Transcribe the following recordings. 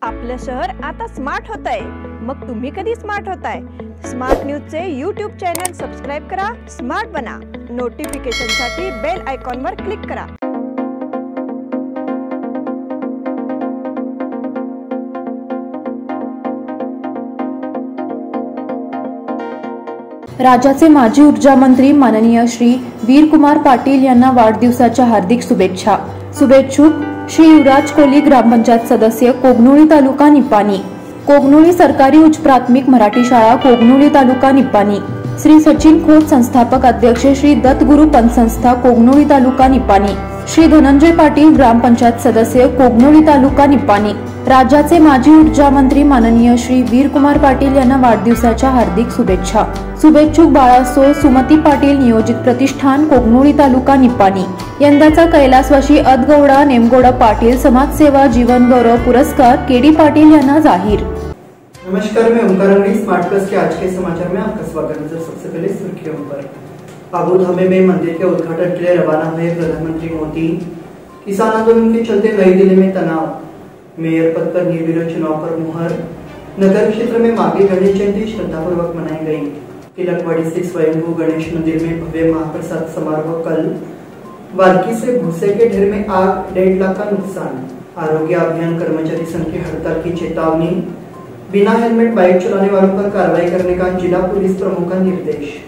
आपलं शहर आता स्मार्ट होत आहे। मग तुम्ही कधी स्मार्ट होताय? स्मार्ट न्यूजचे यूट्यूब चॅनल सबस्क्राइब करा, स्मार्ट बना। नोटिफिकेशनसाठी बेल आयकॉनवर क्लिक करा। राज्याचे माजी ऊर्जा मंत्री माननीय श्री वीरकुमार पाटील यांना वाढदिवसाच्या हार्दिक शुभेच्छा। शुभेच्छुक श्री युवराज कोली, ग्रामपंचायत सदस्य, कोगनोळी तालुका निपाणी। कोगनोळी सरकारी उच्च प्राथमिक मराठी शाळा, कोगनोळी तालुका निपाणी। श्री सचिन खोत, संस्थापक अध्यक्ष श्री दत्तगुरु पंथ संस्था, कोगनोळी तालुका निपाणी। श्री धनंजय पाटील, ग्रामपंचायत सदस्य, कोगनोळी तालुका निपाणी। राज्याचे माजी ऊर्जा मंत्री माननीय श्री वीरकुमार पाटील यांना वाढदिवसाच्या हार्दिक शुभेच्छा। शुभेच्छुक बाळासो सुमती पाटील, नियोजित प्रतिष्ठान, कोगनोळी तालुका निपाणी। यंदाचा कैलासवासी अदगौडा नेमगौडा पाटील समाजसेवा जीवन गौरव पुरस्कार केडी पाटील यांना जाहीर। नमस्कार, मैं ओंकार अंगड़ी, स्मार्ट प्लस के आज के समाचार में आपका स्वागत है। सबसे पहले सुर्खियों पर। अबू धाबी में मंदिर के उद्घाटन के लिए रवाना हुए प्रधानमंत्री मोदी। किसान आंदोलन के चलते नई दिल्ली में तनाव। मेयर पद पर निर्विरोध चुनाव पर मुहर। नगर क्षेत्र में माघी गणेश जयंती श्रद्धापूर्वक मनाई गई। तिलकवाड़ी स्थित स्वयंभू गणेश मंदिर में भव्य महाप्रसाद समारोह कल। वारकी से भूसे के ढेर में आग, 1.5 लाख का नुकसान। आरोग्य अभियान कर्मचारी संघ की हड़ताल की चेतावनी। बिना हेलमेट बाइक चलाने वालों पर कार्रवाई करने का जिला पुलिस प्रमुख का निर्देश।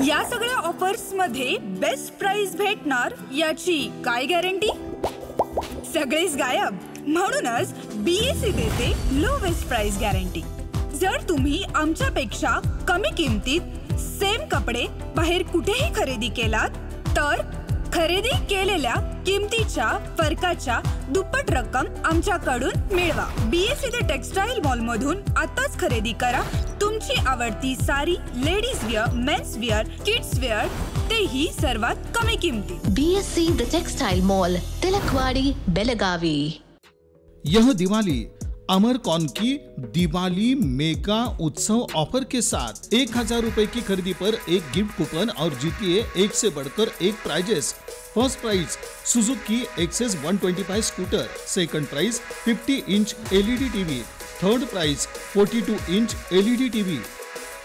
या सगळ्या ऑफर्स मध्ये बेस्ट प्राइस भेटणार याची काय गॅरंटी? सगळेच गायब। म्हणूनच बीएससी देते लोवेस्ट प्राइस गॅरंटी। जर तुम्ही आमच्यापेक्षा कमी किमतीत सेम कपडे बाहेर कुठेही खरेदी केलात तर खरेदी केलेल्या किमतीच्या फरकाच्या दुप्पट रक्कम आमच्याकडून मिळवा। बीएससी द टेक्सटाईल मॉल मधून आताच खरेदी करा तुमची आवडती sari, ladies wear, men's wear, kids wear, तेही सर्वात कमी किमतीत। BSC the textile mall, Tilakwadi, Belagavi. यह दिवाली अमरकॉन की दिवाली मेगा उत्सव ऑफर के साथ 1000 रुपए की खरीदी पर एक गिफ्ट कूपन और जीतिए एक से बढ़कर एक prizes. First prize Suzuki Access 125 scooter, second prize 50 inch LED TV, third prize 42 inch LED TV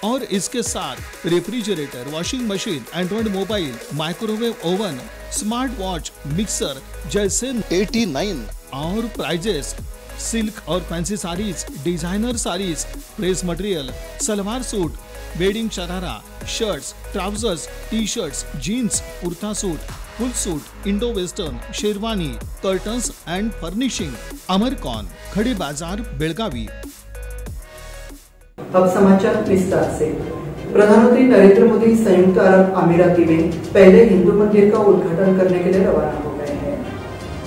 और इसके साथ refrigerator, washing machine, Android mobile, microwave oven, smart watch, mixer जैसे 89 और प्राइजेस। सिल्क और fancy saris, designer saris, press material, salwar suit, wedding sharara, shirts, trousers, T shirts, jeans, kurta suit, full suit, Indo western, sherwani, curtains and furnishing. Amarcon, Khadi बाजार, बेलगावी। अब समाचार विस्तार से। प्रधानमंत्री नरेंद्र मोदी संयुक्त अरब अमीराती में पहले हिंदू मंदिर का उद्घाटन करने के लिए रवाना हो गए हैं।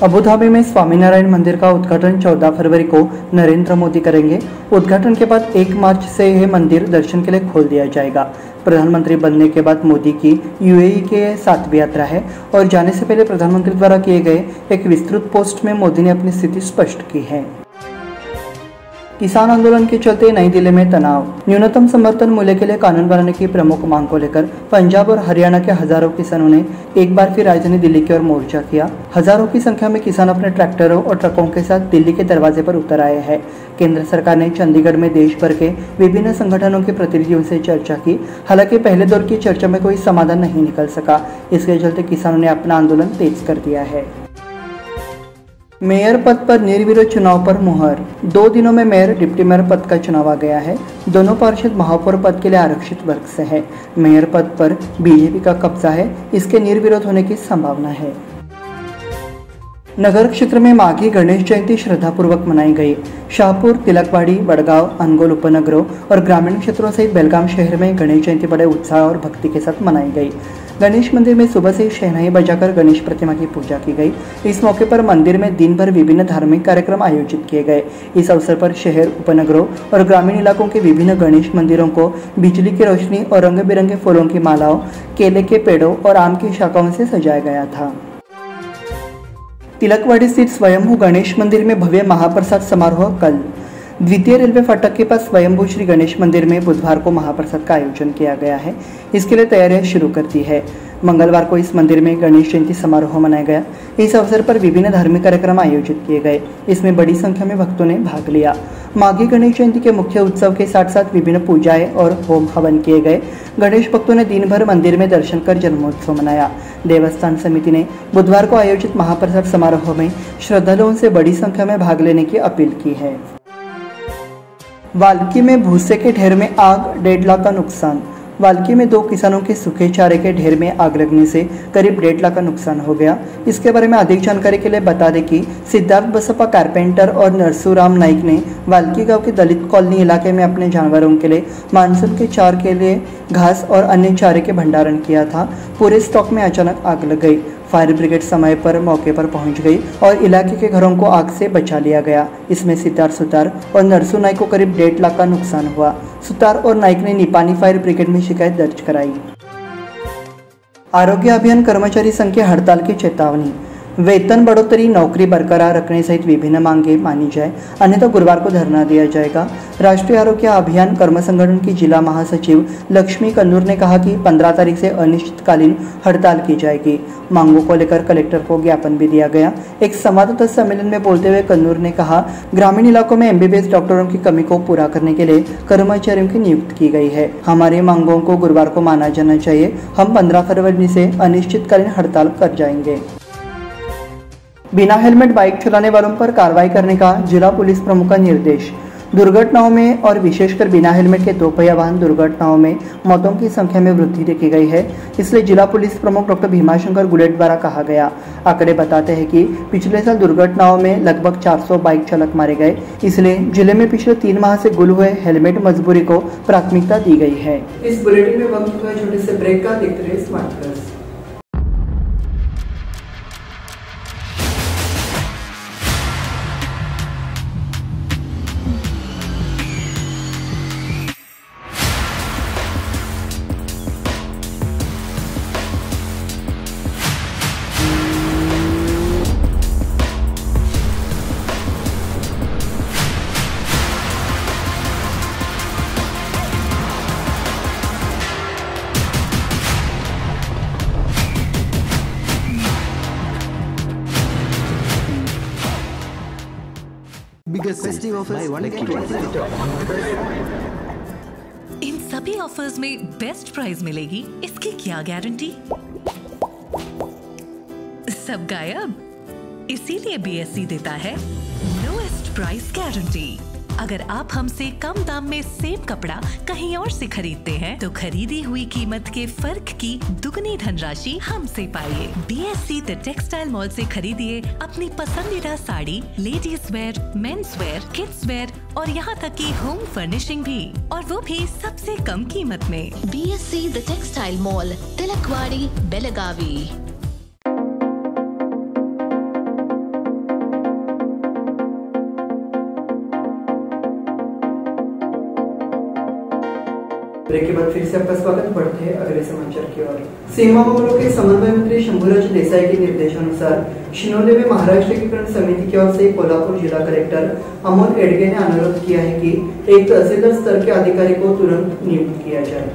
अबू धाबी में स्वामीनारायण मंदिर का उद्घाटन 14 फरवरी को नरेंद्र मोदी करेंगे। उद्घाटन के बाद 1 मार्च से यह मंदिर दर्शन के लिए खोल दिया जाएगा। प्रधानमंत्री बनने के बाद मोदी की यूएई के 7वीं यात्रा है और जाने से पहले प्रधानमंत्री द्वारा किए गए एक विस्तृत पोस्ट में मोदी ने अपनी स्थिति स्पष्ट की है। किसान आंदोलन के चलते नई दिल्ली में तनाव। न्यूनतम समर्थन मूल्य के लिए कानून बनाने की प्रमुख मांग को लेकर पंजाब और हरियाणा के हजारों किसानों ने एक बार फिर राजधानी दिल्ली की ओर मोर्चा किया। हजारों की संख्या में किसान अपने ट्रैक्टरों और ट्रकों के साथ दिल्ली के दरवाजे पर उतर आए हैं। केंद्र सरकार ने चंडीगढ़ में देश भर के विभिन्न संगठनों के प्रतिनिधियों से चर्चा की। हालांकि पहले दौर की चर्चा में कोई समाधान नहीं निकल सका। इसके चलते किसानों ने अपना आंदोलन तेज कर दिया है। मेयर पद पर निर्विरोध चुनाव पर मुहर। 2 दिनों में मेयर, डिप्टी मेयर पद का चुनाव आ गया है। दोनों पार्षद महापौर पद के लिए आरक्षित वर्ग से है। मेयर पद पर बीजेपी का कब्जा है, इसके निर्विरोध होने की संभावना है। नगर क्षेत्र में माघी गणेश जयंती श्रद्धापूर्वक मनाई गई। शाहपुर, तिलकवाड़ी, वडगांव, अनगोल उपनगरों और ग्रामीण क्षेत्रों सहित बेलगाम शहर में गणेश जयंती बड़े उत्साह और भक्ति के साथ मनाई गई। गणेश मंदिर में सुबह से शहनाई बजाकर गणेश प्रतिमा की पूजा की गई। इस मौके पर मंदिर में दिन भर विभिन्न धार्मिक कार्यक्रम आयोजित किए गए। इस अवसर पर शहर, उपनगरों और ग्रामीण इलाकों के विभिन्न गणेश मंदिरों को बिजली की रोशनी और रंग बिरंगे फूलों की मालाओं, केले के पेड़ों और आम की शाखाओं से सजाया गया था। तिलकवाड़ी स्थित स्वयंभू गणेश मंदिर में भव्य महाप्रसाद समारोह कल। द्वितीय रेलवे फाटक के पास स्वयंभू श्री गणेश मंदिर में बुधवार को महाप्रसाद का आयोजन किया गया है। इसके लिए तैयारियां शुरू कर दी है। मंगलवार को इस मंदिर में गणेश जयंती समारोह मनाया गया। इस अवसर पर विभिन्न धार्मिक कार्यक्रम आयोजित किए गए। इसमें बड़ी संख्या में भक्तों ने भाग लिया। माघी गणेश जयंती के मुख्य उत्सव के साथ साथ विभिन्न पूजाएं और होम हवन किए गए। गणेश भक्तों ने दिन भर मंदिर में दर्शन कर जन्मोत्सव मनाया। देवस्थान समिति ने बुधवार को आयोजित महाप्रसाद समारोह में श्रद्धालुओं से बड़ी संख्या में भाग लेने की अपील की है। वाल्की में भूसे के ढेर में आग, 1.5 लाख का नुकसान। वाल्की में 2 किसानों के सूखे चारे के ढेर में आग लगने से करीब 1.5 लाख का नुकसान हो गया। इसके बारे में अधिक जानकारी के लिए बता दें कि सिद्धार्थ बसप्पा कारपेंटर और नरसूराम नाइक ने वाल्की गांव के दलित कॉलोनी इलाके में अपने जानवरों के लिए मानसून के चार के लिए घास और अन्य चारे के भंडारण किया था। पूरे स्टॉक में अचानक आग लग गई। फायर ब्रिगेड समय पर मौके पर पहुंच गई और इलाके के घरों को आग से बचा लिया गया। इसमें सिद्धार्थ सुतार और नरसू नाइक को करीब 1.5 लाख का नुकसान हुआ। सुतार और नाइक ने निपानी फायर ब्रिगेड में शिकायत दर्ज कराई। आरोग्य अभियान कर्मचारी संघ की हड़ताल की चेतावनी। वेतन बढ़ोतरी, नौकरी बरकरार रखने सहित विभिन्न मांगे मानी जाए, अन्यथा गुरुवार को धरना दिया जाएगा। राष्ट्रीय आरोग्य अभियान कर्म संगठन की जिला महासचिव लक्ष्मी कन्नूर ने कहा कि 15 तारीख से अनिश्चितकालीन हड़ताल की जाएगी। मांगों को लेकर कलेक्टर को ज्ञापन भी दिया गया। एक संवाददाता सम्मेलन में बोलते हुए कन्नूर ने कहा, ग्रामीण इलाकों में MBBS डॉक्टरों की कमी को पूरा करने के लिए कर्मचारियों की नियुक्ति की गई है। हमारी मांगों को गुरुवार को माना जाना चाहिए। हम 15 फरवरी से अनिश्चितकालीन हड़ताल कर जाएंगे। बिना हेलमेट बाइक चलाने वालों पर कार्रवाई करने का जिला पुलिस प्रमुख का निर्देश। दुर्घटनाओं में और विशेषकर बिना हेलमेट के 2 पहिया वाहन दुर्घटनाओं में मौतों की संख्या में वृद्धि देखी गई है। इसलिए जिला पुलिस प्रमुख डॉक्टर भीमाशंकर गुलेट द्वारा कहा गया। आंकड़े बताते हैं कि पिछले साल दुर्घटनाओं में लगभग 400 बाइक चालक मारे गए। इसलिए जिले में पिछले 3 माह से गुल हुए हेलमेट मजबूरी को प्राथमिकता दी गई है। इस बुलेटिन में वक्त हुआ छोटे से ब्रेक का। देखते रहिए स्मार्ट प्लस। इन सभी ऑफर्स में बेस्ट प्राइस मिलेगी, इसकी क्या गारंटी? सब गायब। इसीलिए BSE देता है लोएस्ट प्राइस गारंटी। अगर आप हमसे कम दाम में सेम कपड़ा कहीं और से खरीदते हैं तो खरीदी हुई कीमत के फर्क की दुगनी धनराशि हमसे पाइए। BSE द टेक्सटाइल मॉल से खरीदिए अपनी पसंदीदा sari, ladies wear, men's wear, kids where और यहाँ तक की होम फर्निशिंग भी, और वो भी सबसे कम कीमत में। BSE the textile mall, Tilakwadi, Belagavi. Break के बाद फिर से आपका स्वागत। बढ़ते हैं अगले समाचार की ओर। सीमा मामलों के समन्वय मंत्री शंभूराज देसाई के निर्देशानुसार शिनोले में महाराष्ट्र एकीकरण समिति की ओर से कोल्हापुर जिला कलेक्टर अमोल एडगे ने अनुरोध किया है कि एक तहसीलदार स्तर के अधिकारी को तुरंत नियुक्त किया जाए।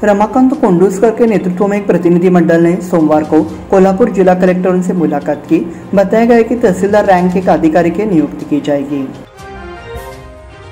रमाकांत कोंडूस्कर के नेतृत्व में एक प्रतिनिधि मंडल ने सोमवार को कोल्हापुर जिला कलेक्टर से मुलाकात की। बताया गया कि तहसीलदार रैंक के एक अधिकारी की नियुक्ति की जाएगी।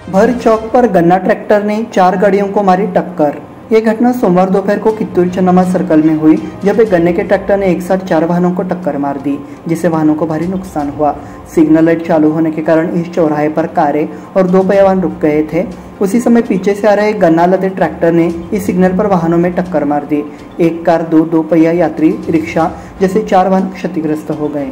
भर चौक पर गन्ना ट्रैक्टर ने 4 गाड़ियों को मारी टक्कर। ये घटना सोमवार दोपहर को कित्तूर चन्नामा सर्कल में हुई, जब एक गन्ने के ट्रैक्टर ने एक साथ 4 वाहनों को टक्कर मार दी, जिससे वाहनों को भारी नुकसान हुआ। सिग्नल लाइट चालू होने के कारण इस चौराहे पर कारें और 2 पहिया वाहन रुक गए थे। उसी समय पीछे से आ रहे गन्ना लदे ट्रैक्टर ने इस सिग्नल पर वाहनों में टक्कर मार दी। एक कार, 2 पहिया यात्री रिक्शा जैसे 4 वाहन क्षतिग्रस्त हो गए।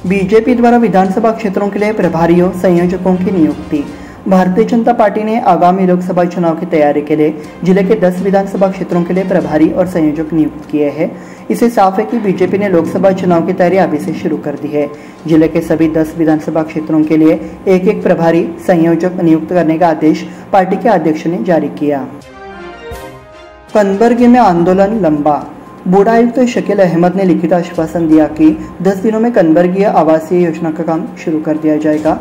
बीजेपी द्वारा विधानसभा क्षेत्रों के लिए प्रभारियों संयोजकों की नियुक्ति। भारतीय जनता पार्टी ने आगामी लोकसभा चुनाव की तैयारी के लिए जिले के 10 विधानसभा क्षेत्रों के लिए प्रभारी और संयोजक नियुक्त किए हैं। इससे साफ है कि बीजेपी ने लोकसभा चुनाव की तैयारी अभी से शुरू कर दी है। जिले के सभी 10 विधानसभा क्षेत्रों के लिए एक प्रभारी संयोजक नियुक्त करने का आदेश पार्टी के अध्यक्ष ने जारी किया। कनबर्गी में आंदोलन लंबा। बूढ़ा आयुक्त शकील अहमद ने लिखित आश्वासन दिया कि 10 दिनों में कनबर्गी आवासीय योजना का काम शुरू कर दिया जाएगा।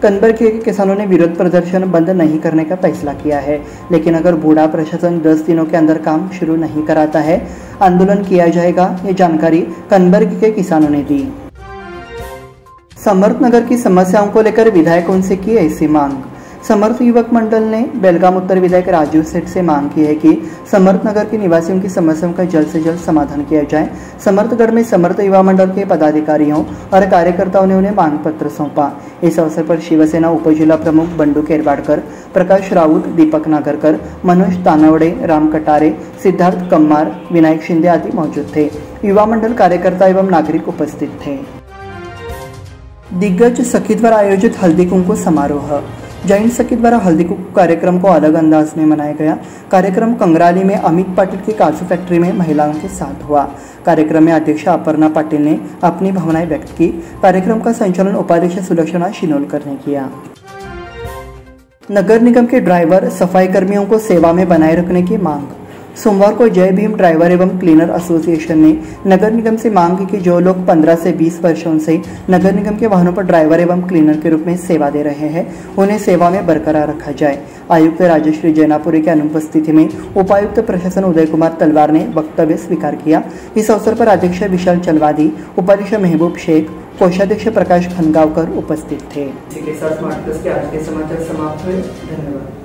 कनबर्गी के किसानों ने विरोध प्रदर्शन बंद नहीं करने का फैसला किया है, लेकिन अगर बूढ़ा प्रशासन 10 दिनों के अंदर काम शुरू नहीं कराता है, आंदोलन किया जाएगा। ये जानकारी कनबर्गी के किसानों ने दी। समर्थ नगर की समस्याओं को लेकर विधायकों से की ऐसी मांग। समर्थ युवक मंडल ने बेलगाम उत्तर विधायक राजीव सेठ से मांग की है कि समर्थ नगर के निवासियों की समस्याओं का जल्द से जल्द समाधान किया जाए। समर्थगढ़ में समर्थ युवा मंडल के पदाधिकारियों और कार्यकर्ताओं ने उन्हें मांग पत्र सौंपा। इस अवसर पर शिवसेना उपजिला प्रमुख बंडू केरवाडकर, प्रकाश राउत, दीपक नागरकर, मनोज तानवडे, राम कटारे, सिद्धार्थ कम्मार, विनायक शिंदे आदि मौजूद थे। युवा मंडल कार्यकर्ता एवं नागरिक उपस्थित थे। दिग्गज सखी द्वारा आयोजित हल्दी कुंकू समारोह। जैन सखी द्वारा हल्दी कुंकू कार्यक्रम को अलग अंदाज में मनाया गया। कार्यक्रम कंगराली में अमित पाटिल की काजू फैक्ट्री में महिलाओं के साथ हुआ। कार्यक्रम में अध्यक्ष अपर्णा पाटिल ने अपनी भावनाएं व्यक्त की। कार्यक्रम का संचालन उपाध्यक्ष सुलक्षणा शिनोलकर ने किया। नगर निगम के ड्राइवर सफाई कर्मियों को सेवा में बनाए रखने की मांग। सोमवार को जय भीम ड्राइवर एवं क्लीनर एसोसिएशन ने नगर निगम से मांग की कि जो लोग 15 से 20 वर्षों से नगर निगम के वाहनों पर ड्राइवर एवं क्लीनर के रूप में सेवा दे रहे हैं, उन्हें सेवा में बरकरार रखा जाए। आयुक्त राजश्री जैनापुरी की अनुपस्थिति में उपायुक्त प्रशासन उदय कुमार तलवार ने वक्तव्य स्वीकार किया। इस अवसर पर अध्यक्ष विशाल चलवादी, उपाध्यक्ष महबूब शेख, कोषाध्यक्ष प्रकाश खनगावकर उपस्थित थे। इसी के साथ स्मार्ट प्लस के आज के समाचार समाप्त हुए। धन्यवाद।